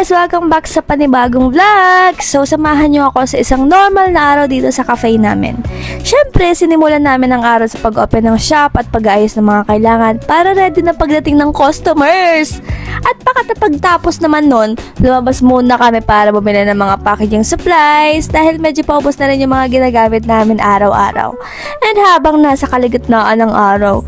guys! Welcome back sa panibagong vlog! So, samahan nyo ako sa isang normal na araw dito sa cafe namin. Siyempre, sinimulan namin ang araw sa pag-open ng shop at pag-aayos ng mga kailangan para ready na pagdating ng customers. At pagkatapos naman nun, lumabas muna kami para bumili ng mga packaging supplies dahil medyo paubos na rin yung mga ginagamit namin araw-araw. And habang nasa kaligitnaan ng araw,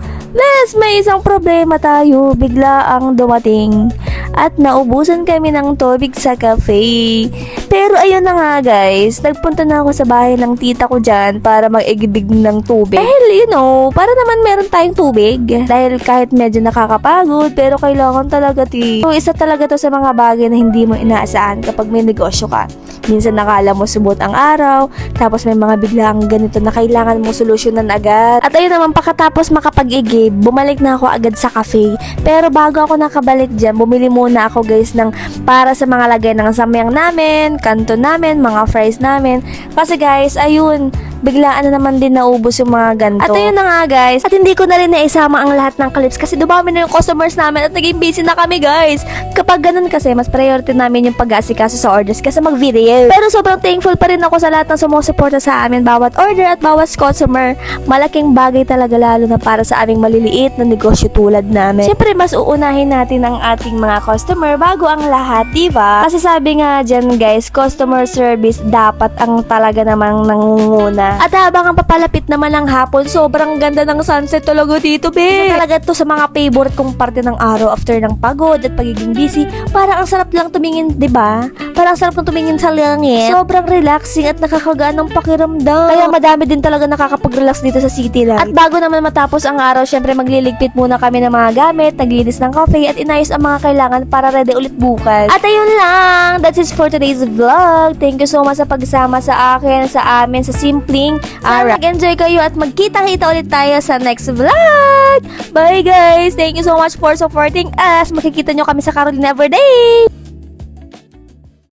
may isang problema tayo, bigla ang dumating at naubusan kami ng tubig sa cafe. Pero ayun na nga guys, nagpunta na ako sa bahay ng tita ko dyan para mag-igibig ng tubig. Dahil para naman meron tayong tubig. Dahil kahit medyo nakakapagod, pero kailangan talaga So, isa talaga to sa mga bagay na hindi mo inaasahan kapag may negosyo ka. Minsan nakala mo subot ang araw, tapos may mga biglang ganito na kailangan mo solusyonan agad. At ayun naman, pagkatapos makapag-igib, bumalik na ako agad sa cafe. Pero bago ako nakabalik dyan, bumili muna ako guys ng para sa mga lagay ng samyang namin, kanto namin, mga fries namin. Kasi guys, ayun, biglaan na naman din naubos yung mga ganito. At ayun na nga guys, at hindi ko na rin naisama ang lahat ng clips kasi dumami na yung customers namin at naging busy na kami guys. Kapag ganun kasi, mas priority namin yung pag-aasikaso sa orders kasi mag-video. Pero sobrang thankful pa rin ako sa lahat ng sumusuporta sa amin bawat order at bawat customer. Malaking bagay talaga lalo na para sa aming maliliit na negosyo tulad namin. Siyempre, mas uunahin natin ang ating mga customer bago ang lahat, diba? Kasi sabi nga dyan guys, customer service dapat ang talaga namang nangunguna. At habang ang papalapit naman ng hapon, sobrang ganda ng sunset talaga dito, be. Isa talaga to sa mga favorite kong parte ng araw after ng pagod at pagiging busy. Parang ang sarap lang tumingin, diba? Parang ang sarap lang tumingin sa langit. Sobrang relaxing at nakakagaan ng pakiramdam. Kaya madami din talaga nakakapag-relax dito sa city life. At bago naman matapos ang araw, syempre magliligpit muna kami ng mga gamit, naglinis ng cafe at inayos ang mga kailangan para ready ulit bukas. At ayun lang, that's it for today's vlog. Thank you so much sa pagsama sa akin, sa amin, sa simpleng araw. Mag-enjoy kayo at magkita-kita ulit tayo sa next vlog. Bye guys! Thank you so much for supporting us. Makikita nyo kami sa Caroline Everyday.